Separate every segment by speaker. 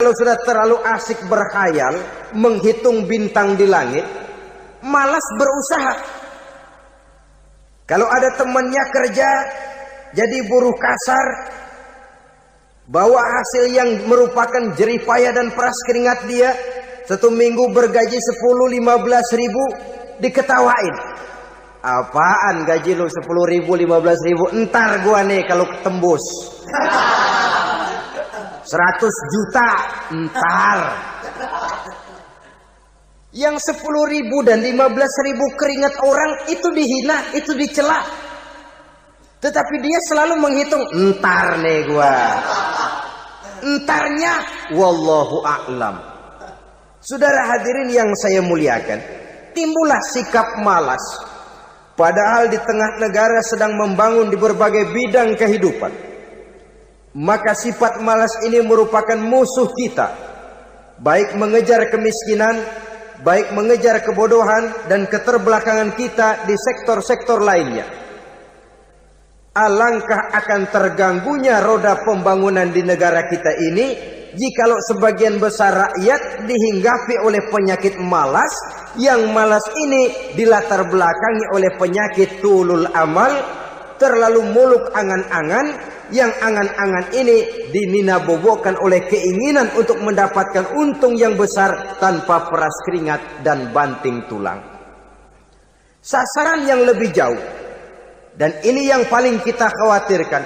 Speaker 1: Kalau sudah terlalu asik berkhayal, menghitung bintang di langit, malas berusaha. Kalau ada temannya kerja jadi buruh kasar, bawa hasil yang merupakan jerih payah dan peras keringat dia, 1 minggu bergaji 10-15 ribu, diketawain. Apaan gaji lu 10 ribu 15 ribu? Entar gua nih kalau ketembus 100 juta entar. Yang 10 ribu dan 15 ribu keringat orang itu dihina, itu dicela. Tetapi dia selalu menghitung, entar nih gua. Entarnya wallahu a'lam. Saudara hadirin yang saya muliakan, timbullah sikap malas. Padahal di tengah negara sedang membangun di berbagai bidang kehidupan. Maka sifat malas ini merupakan musuh kita. Baik mengejar kemiskinan, baik mengejar kebodohan dan keterbelakangan kita di sektor-sektor lainnya. Alangkah akan terganggunya roda pembangunan di negara kita ini jikalau sebagian besar rakyat dihinggapi oleh penyakit malas, yang malas ini dilatar belakangi oleh penyakit tulul amal, terlalu muluk angan-angan, yang angan-angan ini dininabobokan oleh keinginan untuk mendapatkan untung yang besar tanpa peras keringat dan banting tulang. Sasaran yang lebih jauh, dan ini yang paling kita khawatirkan,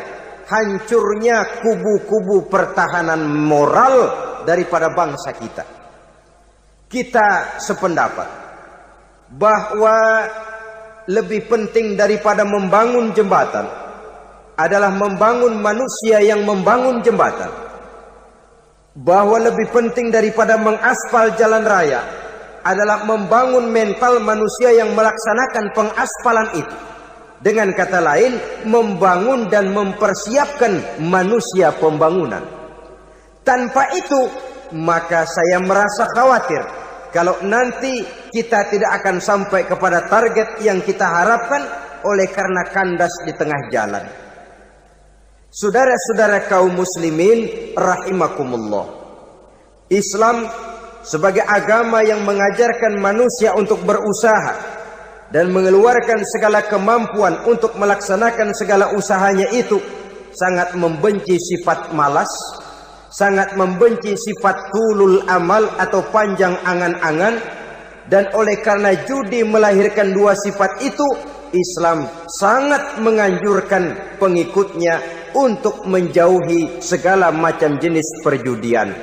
Speaker 1: hancurnya kubu-kubu pertahanan moral daripada bangsa kita. Kita sependapat bahwa lebih penting daripada membangun jembatan adalah membangun manusia yang membangun jembatan. Bahwa lebih penting daripada mengaspal jalan raya adalah membangun mental manusia yang melaksanakan pengaspalan itu. Dengan kata lain, membangun dan mempersiapkan manusia pembangunan. Tanpa itu, maka saya merasa khawatir kalau nanti kita tidak akan sampai kepada target yang kita harapkan oleh karena kandas di tengah jalan. Saudara-saudara kaum muslimin rahimakumullah, Islam sebagai agama yang mengajarkan manusia untuk berusaha dan mengeluarkan segala kemampuan untuk melaksanakan segala usahanya itu, sangat membenci sifat malas, sangat membenci sifat tulul amal atau panjang angan-angan. Dan oleh karena judi melahirkan dua sifat itu, Islam sangat menganjurkan pengikutnya untuk menjauhi segala macam jenis perjudian,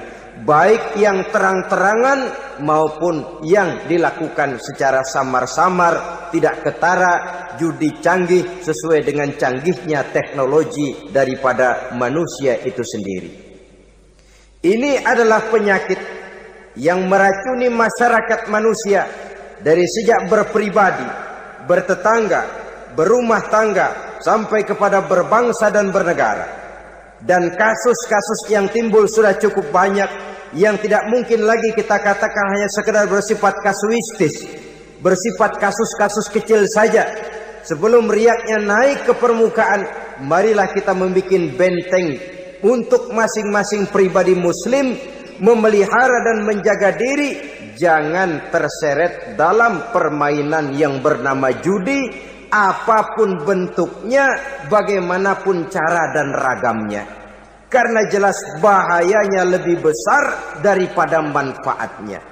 Speaker 1: baik yang terang-terangan maupun yang dilakukan secara samar-samar, tidak ketara, judi canggih sesuai dengan canggihnya teknologi daripada manusia itu sendiri. Ini adalah penyakit yang meracuni masyarakat manusia dari sejak berpribadi, bertetangga, berumah tangga, sampai kepada berbangsa dan bernegara. Dan kasus-kasus yang timbul sudah cukup banyak, yang tidak mungkin lagi kita katakan hanya sekedar bersifat kasuistis, bersifat kasus-kasus kecil saja. Sebelum riaknya naik ke permukaan, marilah kita membuat benteng untuk masing-masing pribadi muslim memelihara dan menjaga diri jangan terseret dalam permainan yang bernama judi, apapun bentuknya, bagaimanapun cara dan ragamnya. Karena jelas bahayanya lebih besar daripada manfaatnya.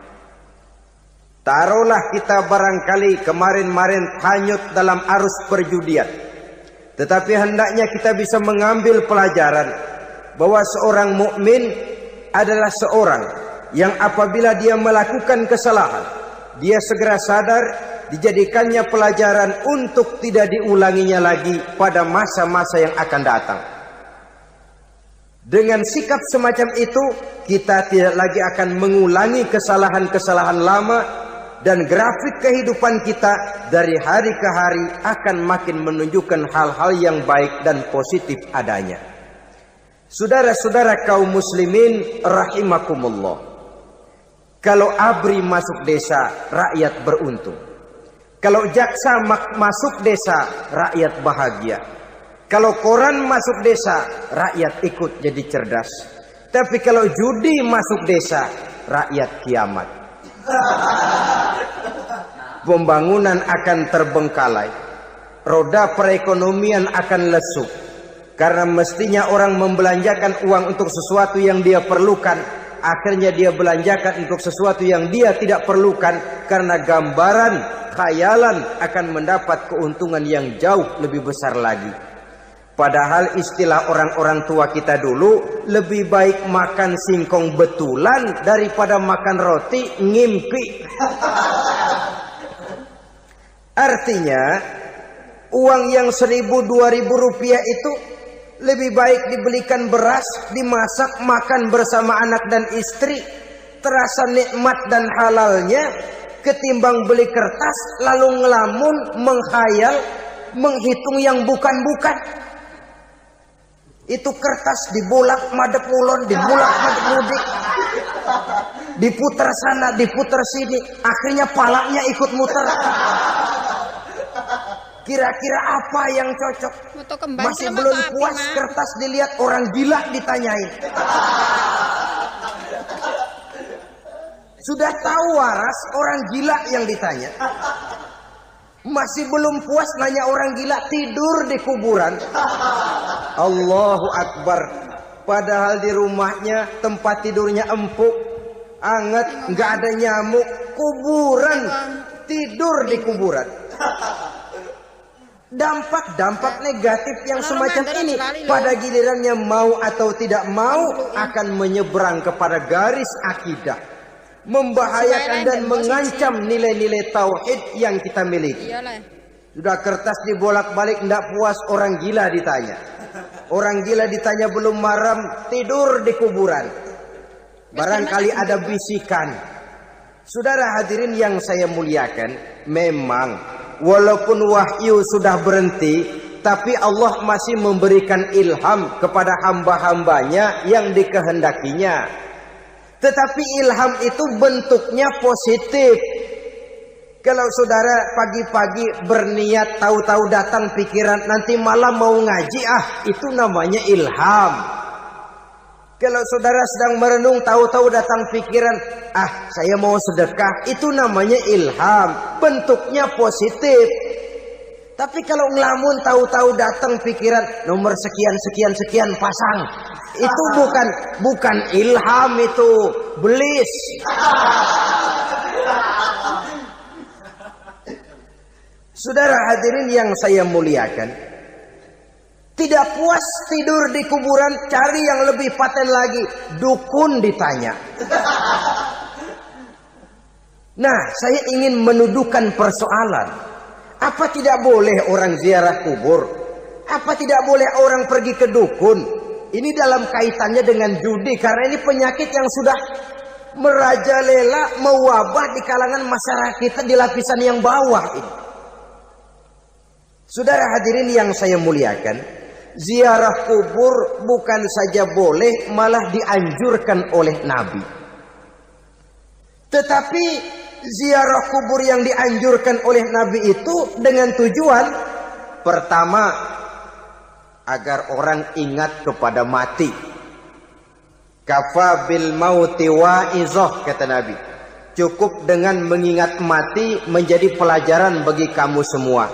Speaker 1: Taruhlah kita barangkali kemarin-marin hanyut dalam arus perjudian, tetapi hendaknya kita bisa mengambil pelajaran bahwa seorang mukmin adalah seorang yang apabila dia melakukan kesalahan, dia segera sadar, dijadikannya pelajaran untuk tidak diulanginya lagi pada masa-masa yang akan datang. Dengan sikap semacam itu, kita tidak lagi akan mengulangi kesalahan-kesalahan lama, dan grafik kehidupan kita dari hari ke hari akan makin menunjukkan hal-hal yang baik dan positif adanya. Saudara-saudara kaum muslimin rahimakumullah, kalau ABRI masuk desa, rakyat beruntung. Kalau jaksa masuk desa, rakyat bahagia. Kalau koran masuk desa, rakyat ikut jadi cerdas. Tapi kalau judi masuk desa, rakyat kiamat. Pembangunan akan terbengkalai, roda perekonomian akan lesu. Karena mestinya orang membelanjakan uang untuk sesuatu yang dia perlukan, akhirnya dia belanjakan untuk sesuatu yang dia tidak perlukan, karena gambaran, khayalan akan mendapat keuntungan yang jauh lebih besar lagi. Padahal istilah orang-orang tua kita dulu, lebih baik makan singkong betulan daripada makan roti ngimpi. Artinya uang yang 1.000-2.000 rupiah itu lebih baik dibelikan beras, dimasak, makan bersama anak dan istri, terasa nikmat dan halalnya, ketimbang beli kertas lalu ngelamun, menghayal, menghitung yang bukan-bukan. Itu kertas dibolak madep ulon, dibolak madep mudik, diputar sana, diputar sini, akhirnya palanya ikut muter. Kira-kira apa yang cocok? Masih belum puas, kertas dilihat, orang gila ditanyain. Sudah tahu waras, orang gila yang ditanya. Masih belum puas, nanya orang gila, tidur di kuburan. Allahu Akbar. Padahal di rumahnya tempat tidurnya empuk, anget, nggak ada nyamuk. Kuburan, tidur di kuburan. Dampak negatif yang semacam ini pada gilirannya mau atau tidak mau akan menyeberang kepada garis akidah, membahayakan dan mengancam nilai-nilai tauhid yang kita miliki. Sudah kertas dibolak-balik, tidak puas, orang gila ditanya. Orang gila ditanya belum maram, tidur di kuburan. Barangkali ada bisikan. Saudara hadirin yang saya muliakan, memang walaupun wahyu sudah berhenti, tapi Allah masih memberikan ilham kepada hamba-hambanya yang dikehendakinya. Tetapi ilham itu bentuknya positif. Kalau saudara pagi-pagi berniat, tahu-tahu datang pikiran nanti malam mau ngaji, itu namanya ilham. Kalau saudara sedang merenung, tahu-tahu datang pikiran, saya mau sedekah, itu namanya ilham, bentuknya positif. Tapi kalau ngelamun, tahu-tahu datang pikiran nomor sekian pasang, itu bukan ilham, itu belis. Saudara hadirin yang saya muliakan, tidak puas tidur di kuburan, cari yang lebih paten lagi, dukun ditanya. Nah, saya ingin menuduhkan persoalan. Apa tidak boleh orang ziarah kubur? Apa tidak boleh orang pergi ke dukun? Ini dalam kaitannya dengan judi, karena ini penyakit yang sudah merajalela, mewabah di kalangan masyarakat kita di lapisan yang bawah ini. Saudara hadirin yang saya muliakan, ziarah kubur bukan saja boleh, malah dianjurkan oleh Nabi. Tetapi ziarah kubur yang dianjurkan oleh Nabi itu dengan tujuan pertama, agar orang ingat kepada mati. Kafa bil mauti wa'izah, kata Nabi. Cukup dengan mengingat mati menjadi pelajaran bagi kamu semua.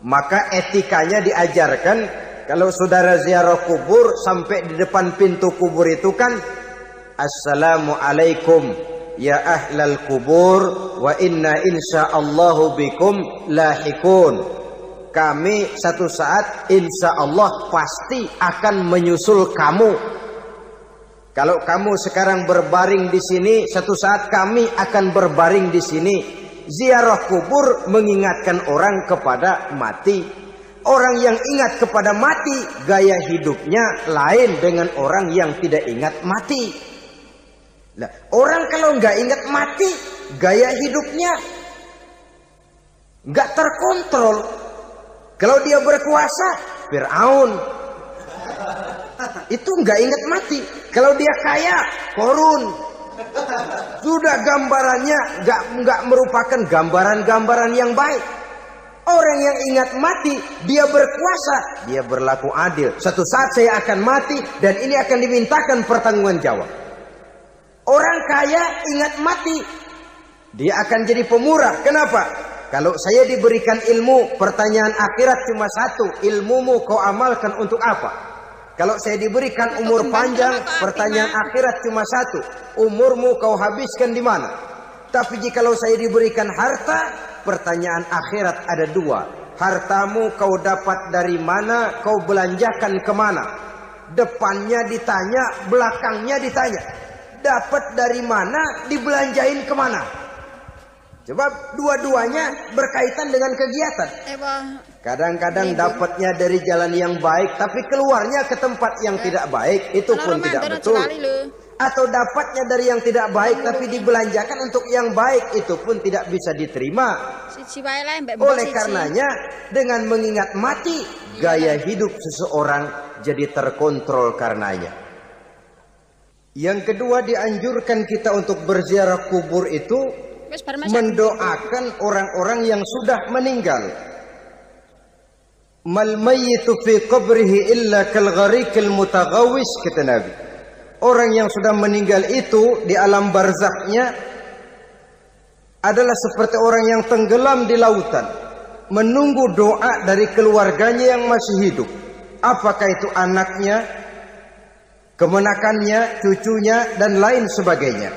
Speaker 1: Maka etikanya diajarkan, kalau saudara ziarah kubur, sampai di depan pintu kubur itu kan, Assalamualaikum ya ahlal kubur, wa inna insyaallahu bikum lahikun. Kami satu saat insya Allah pasti akan menyusul kamu. Kalau kamu sekarang berbaring di sini, satu saat kami akan berbaring di sini. Ziarah kubur mengingatkan orang kepada mati. Orang yang ingat kepada mati, gaya hidupnya lain dengan orang yang tidak ingat mati. Nah, orang kalau nggak ingat mati, gaya hidupnya nggak terkontrol. Kalau dia berkuasa, Fir'aun, itu nggak ingat mati. Kalau dia kaya, Korun. Sudah gambarannya nggak merupakan gambaran-gambaran yang baik. Orang yang ingat mati, dia berkuasa, dia berlaku adil. Suatu saat saya akan mati dan ini akan dimintakan pertanggungan jawab. Orang kaya ingat mati, dia akan jadi pemurah. Kenapa? Kalau saya diberikan ilmu, pertanyaan akhirat cuma satu, ilmumu kau amalkan untuk apa? Kalau saya diberikan umur panjang, pertanyaan akhirat cuma satu, umurmu kau habiskan di mana? Tapi jikalau saya diberikan harta, pertanyaan akhirat ada dua. Hartamu kau dapat dari mana, kau belanjakan kemana? Depannya ditanya, belakangnya ditanya. Dapat dari mana, dibelanjain kemana? Sebab dua-duanya berkaitan dengan kegiatan. Kadang-kadang dapatnya dari jalan yang baik, tapi keluarnya ke tempat yang tidak baik, itu pun tidak betul. Atau dapatnya dari yang tidak baik, tapi dibelanjakan untuk yang baik, itu pun tidak bisa diterima. Oleh karenanya, dengan mengingat mati, gaya hidup seseorang jadi terkontrol karenanya. Yang kedua, dianjurkan kita untuk berziarah kubur itu mendoakan orang-orang yang sudah meninggal. Mal mayyitu fi qabrihi illa kal gharikil mutaghawis, kata Nabi. Orang yang sudah meninggal itu di alam barzakhnya adalah seperti orang yang tenggelam di lautan, menunggu doa dari keluarganya yang masih hidup. Apakah itu anaknya, kemenakannya, cucunya, dan lain sebagainya.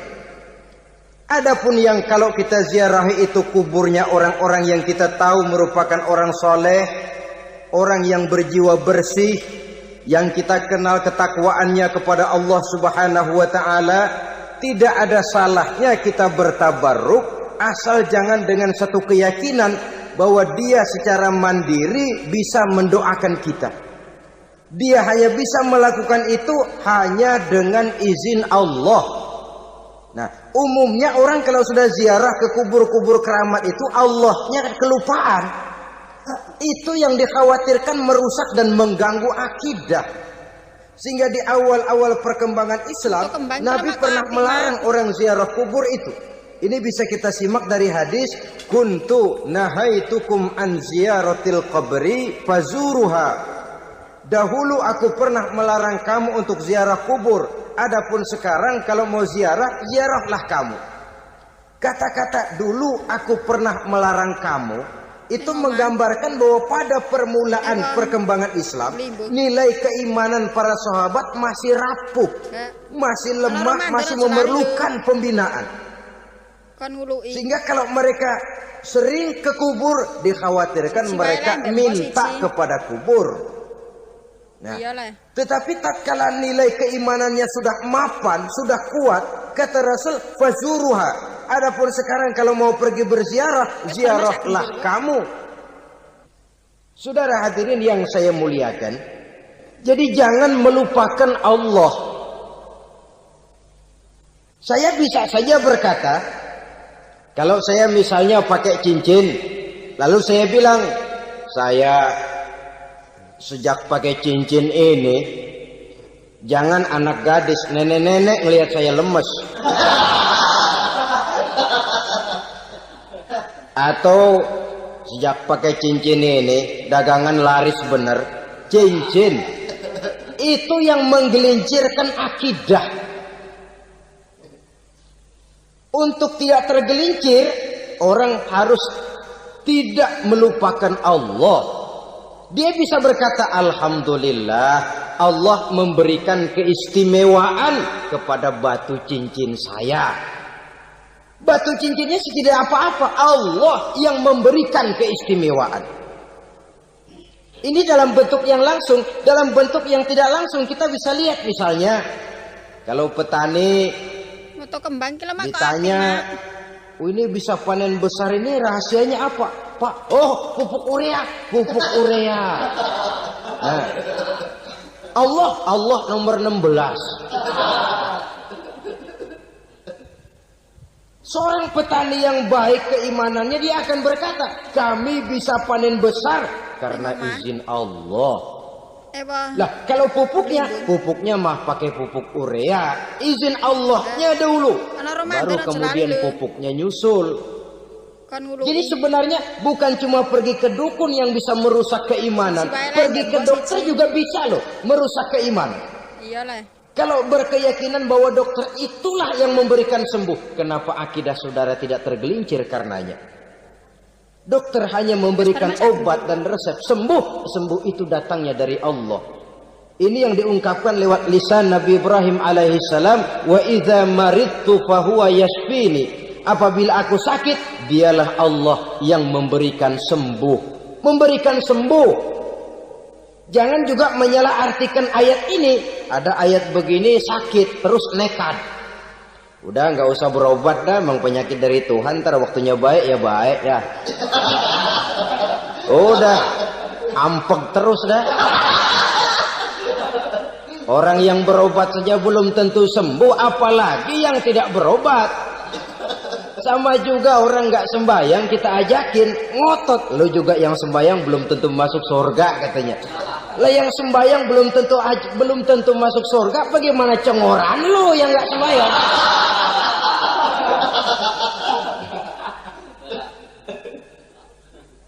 Speaker 1: Adapun yang kalau kita ziarahi itu kuburnya orang-orang yang kita tahu merupakan orang soleh, orang yang berjiwa bersih, yang kita kenal ketakwaannya kepada Allah Subhanahu wa taala, tidak ada salahnya kita bertabarruk, asal jangan dengan satu keyakinan bahwa dia secara mandiri bisa mendoakan kita. Dia hanya bisa melakukan itu hanya dengan izin Allah. Nah, umumnya orang kalau sudah ziarah ke kubur-kubur keramat itu Allahnya kelupaan. Itu yang dikhawatirkan merusak dan mengganggu akidah. Sehingga di awal-awal perkembangan Islam, Nabi pernah melarang orang ziarah kubur itu. Ini bisa kita simak dari hadis, kuntu nahaitukum an ziyaratil qabri fazuruha. Dahulu aku pernah melarang kamu untuk ziarah kubur. Adapun sekarang kalau mau ziarah, ziarahlah kamu. Kata-kata dulu aku pernah melarang kamu itu menggambarkan bahwa pada permulaan perkembangan Islam, nilai keimanan para sahabat masih rapuh, masih lemah, masih memerlukan pembinaan. Sehingga kalau mereka sering ke kubur, dikhawatirkan mereka minta kepada kubur. Nah, tetapi tatkala nilai keimanannya sudah mapan, sudah kuat, kata Rasul, fazuruha. Adapun sekarang kalau mau pergi berziarah, ziarahlah kamu. Saudara hadirin yang saya muliakan, jadi jangan melupakan Allah. Saya bisa saja berkata, kalau saya misalnya pakai cincin, lalu saya bilang, saya sejak pakai cincin ini, jangan anak gadis, nenek-nenek ngelihat saya lemes. Atau sejak pakai cincin ini, dagangan laris bener. Cincin itu yang menggelincirkan akidah. Untuk tidak tergelincir, orang harus tidak melupakan Allah. Dia bisa berkata, alhamdulillah, Allah memberikan keistimewaan kepada batu cincin saya. Batu cincinnya tidak apa-apa, Allah yang memberikan keistimewaan. Ini dalam bentuk yang langsung. Dalam bentuk yang tidak langsung kita bisa lihat, misalnya kalau petani ditanya, ini bisa panen besar ini rahasianya apa, Pak? Oh, pupuk urea, pupuk urea. Nah, Allah nomor 16. Seorang petani yang baik keimanannya, dia akan berkata, kami bisa panen besar karena izin Allah. Lah, kalau pupuknya mah pakai pupuk urea, izin Allahnya dulu, baru kemudian pupuknya nyusul. Jadi sebenarnya bukan cuma pergi ke dukun yang bisa merusak keimanan, pergi ke dokter juga bisa loh merusak keimanan.
Speaker 2: Iyalah.
Speaker 1: Kalau berkeyakinan bahwa dokter itulah yang memberikan sembuh, kenapa akidah saudara tidak tergelincir karenanya? Dokter hanya memberikan obat dan resep, sembuh itu datangnya dari Allah. Ini yang diungkapkan lewat lisan Nabi Ibrahim alaihi salam, wa idza maridtu fahuwa yashfini. Apabila aku sakit, dialah Allah yang memberikan sembuh. Memberikan sembuh. Jangan juga menyalahartikan ayat ini. Ada ayat begini sakit terus nekat. Udah nggak usah berobat dah, memang penyakit dari Tuhan. Ntar waktunya baik ya baik ya. Udah ampeg terus dah. Orang yang berobat saja belum tentu sembuh, apalagi yang tidak berobat. Sama juga orang nggak sembahyang kita ajakin ngotot, lo juga yang sembahyang belum tentu masuk surga katanya. Lah yang sembahyang belum tentu masuk surga, bagaimana cengoran lo yang nggak sembahyang?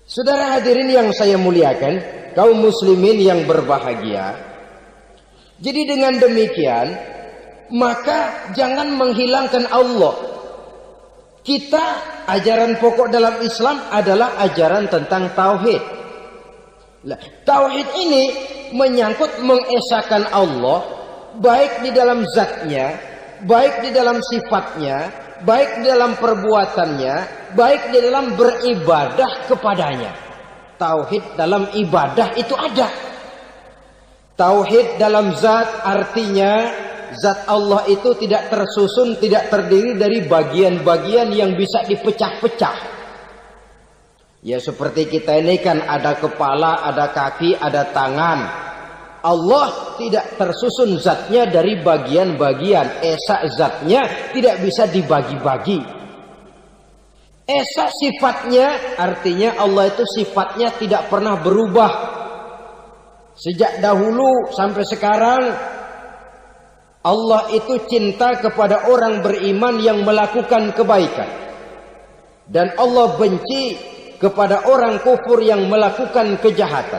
Speaker 1: Saudara hadirin yang saya muliakan, kaum muslimin yang berbahagia. Jadi dengan demikian, maka jangan menghilangkan Allah. Kita, ajaran pokok dalam Islam adalah ajaran tentang tauhid. Tauhid ini menyangkut mengesahkan Allah, baik di dalam zatnya, baik di dalam sifatnya, baik di dalam perbuatannya, baik di dalam beribadah kepadanya. Tauhid dalam ibadah itu ada. Tauhid dalam zat artinya zat Allah itu tidak tersusun, tidak terdiri dari bagian-bagian yang bisa dipecah-pecah. Ya seperti kita ini kan ada kepala, ada kaki, ada tangan. Allah tidak tersusun zatnya dari bagian-bagian. Esa zatnya tidak bisa dibagi-bagi. Esa sifatnya artinya Allah itu sifatnya tidak pernah berubah. Sejak dahulu sampai sekarang Allah itu cinta kepada orang beriman yang melakukan kebaikan. Dan Allah benci kepada orang kufur yang melakukan kejahatan.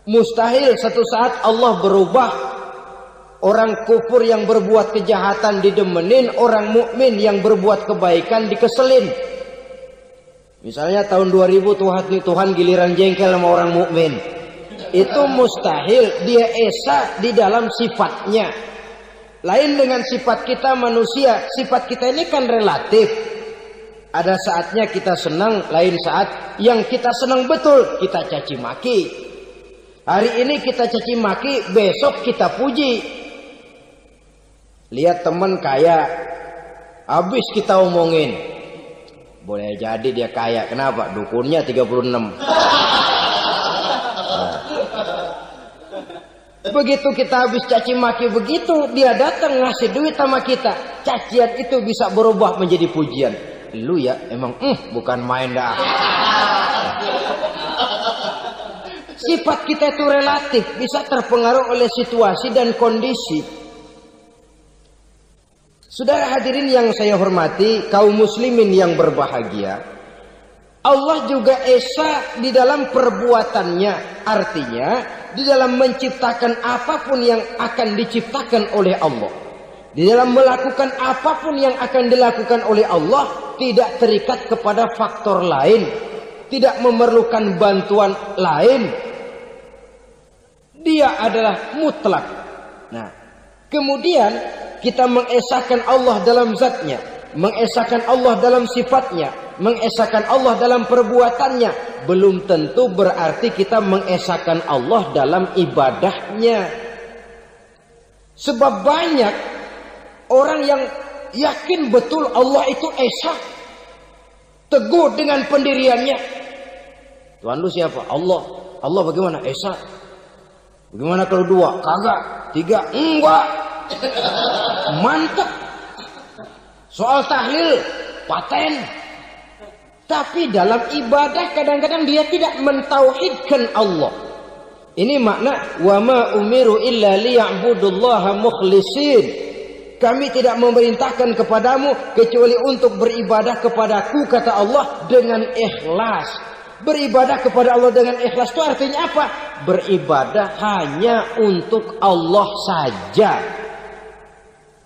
Speaker 1: Mustahil satu saat Allah berubah. Orang kufur yang berbuat kejahatan didemenin, orang mukmin yang berbuat kebaikan dikeselin. Misalnya tahun 2000 Tuhan giliran jengkel sama orang mukmin. Itu mustahil, dia esa di dalam sifatnya. Lain dengan sifat kita manusia, sifat kita ini kan relatif. Ada saatnya kita senang, lain saat yang kita senang betul kita caci maki. Hari ini kita caci maki, besok kita puji. Lihat teman kaya, habis kita omongin. Boleh jadi dia kaya, kenapa? Dukunnya 36. Begitu kita habis caci maki begitu, dia datang ngasih duit sama kita. Cacian itu bisa berubah menjadi pujian. Lu ya emang bukan main dah. Sifat kita itu relatif, bisa terpengaruh oleh situasi dan kondisi. Saudara hadirin yang saya hormati, kaum muslimin yang berbahagia. Allah juga esa di dalam perbuatannya. Artinya di dalam menciptakan apapun yang akan diciptakan oleh Allah, di dalam melakukan apapun yang akan dilakukan oleh Allah, tidak terikat kepada faktor lain, tidak memerlukan bantuan lain. Dia adalah mutlak. Nah, kemudian kita mengesahkan Allah dalam zatnya, mengesahkan Allah dalam sifatnya, mengesahkan Allah dalam perbuatannya, belum tentu berarti kita mengesahkan Allah dalam ibadahnya. Sebab banyak orang yang yakin betul Allah itu esa, teguh dengan pendiriannya. Tuhan lu siapa? Allah. Allah bagaimana? Esa. Bagaimana kalau dua? Kagak. Tiga? Enggak. Mantap. Soal tahlil paten. Tapi dalam ibadah kadang-kadang dia tidak mentauhidkan Allah. Ini makna wa ma umiru illa liya'budullaha mukhlisin. Kami tidak memerintahkan kepadamu kecuali untuk beribadah kepadaku, kata Allah, dengan ikhlas. Beribadah kepada Allah dengan ikhlas itu artinya apa? Beribadah hanya untuk Allah saja.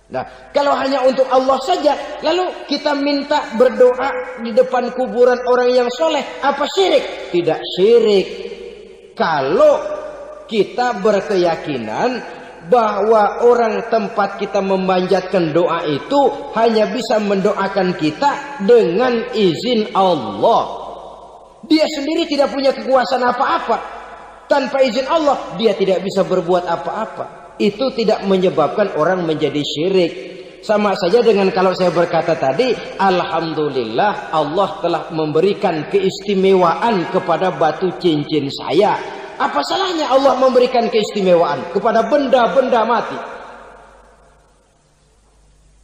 Speaker 1: Nah, kalau hanya untuk Allah saja, lalu kita minta berdoa di depan kuburan orang yang soleh, apa syirik? Tidak syirik. Kalau kita berkeyakinan bahwa orang tempat kita memanjatkan doa itu hanya bisa mendoakan kita dengan izin Allah. Dia sendiri tidak punya kekuasaan apa-apa. Tanpa izin Allah dia tidak bisa berbuat apa-apa. Itu tidak menyebabkan orang menjadi syirik. Sama saja dengan kalau saya berkata tadi, alhamdulillah Allah telah memberikan keistimewaan kepada batu cincin saya. Apa salahnya Allah memberikan keistimewaan kepada benda-benda mati?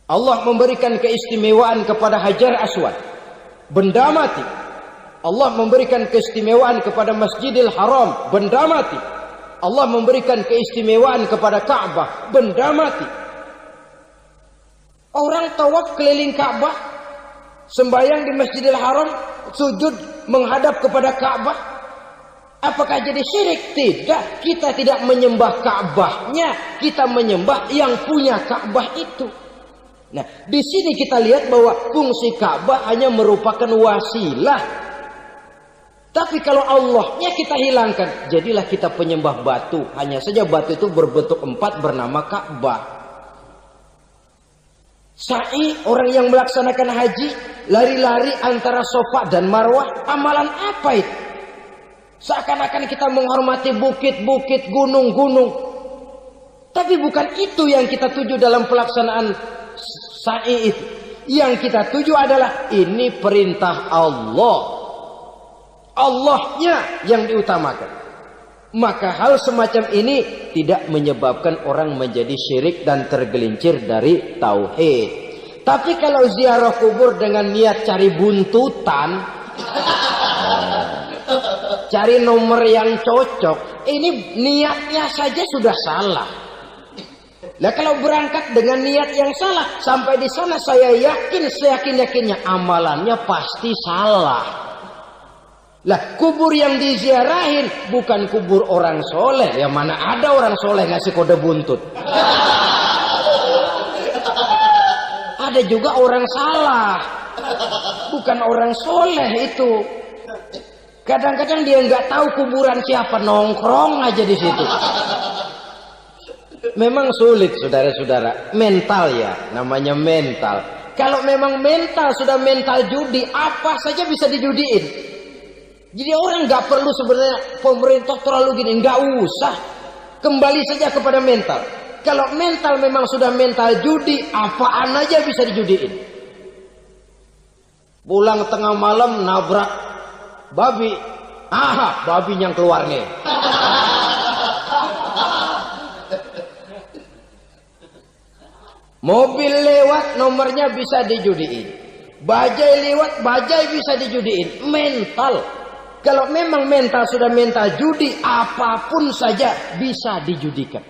Speaker 1: Allah memberikan keistimewaan kepada Hajar Aswad, benda mati. Allah memberikan keistimewaan kepada Masjidil Haram, benda mati. Allah memberikan keistimewaan kepada Ka'bah, benda mati. Orang tawaf keliling Ka'bah, sembahyang di Masjidil Haram, sujud menghadap kepada Ka'bah. Apakah jadi syirik? Tidak. Kita tidak menyembah Ka'bahnya, kita menyembah yang punya Ka'bah itu. Nah, di sini kita lihat bahwa fungsi Ka'bah hanya merupakan wasilah. Tapi kalau Allahnya kita hilangkan, jadilah kita penyembah batu. Hanya saja batu itu berbentuk 4 bernama Ka'bah. Sa'i, orang yang melaksanakan haji, lari-lari antara Safa dan Marwah, amalan apa itu? Seakan-akan kita menghormati bukit-bukit, gunung-gunung. Tapi bukan itu yang kita tuju dalam pelaksanaan sa'i itu. Yang kita tuju adalah ini perintah Allah. Allahnya yang diutamakan. Maka hal semacam ini tidak menyebabkan orang menjadi syirik dan tergelincir dari tauhid. Tapi kalau ziarah kubur dengan niat cari buntutan, cari nomor yang cocok, ini niatnya saja sudah salah. Nah, kalau berangkat dengan niat yang salah, sampai di sana saya yakin, seyakin-yakinnya amalannya pasti salah. Lah, kubur yang diziarahin bukan kubur orang soleh. Yang mana ada orang soleh ngasih kode buntut. Ada juga orang salah, bukan orang soleh itu. Kadang-kadang dia nggak tahu kuburan siapa, nongkrong aja di situ. Memang sulit, saudara-saudara. Mental ya, namanya mental. Kalau memang mental sudah mental judi, apa saja bisa dijudiin. Jadi orang nggak perlu sebenarnya pemerintah terlalu gini, nggak usah. Kembali saja kepada mental. Kalau mental memang sudah mental judi, apaan aja bisa dijudiin. Pulang tengah malam nabrak babi, aha, babi yang keluar nih. Mobil lewat, nomornya bisa dijudiin. Bajai lewat, bajai bisa dijudiin. Mental. Kalau memang mental sudah mental judi, apapun saja bisa dijudikan.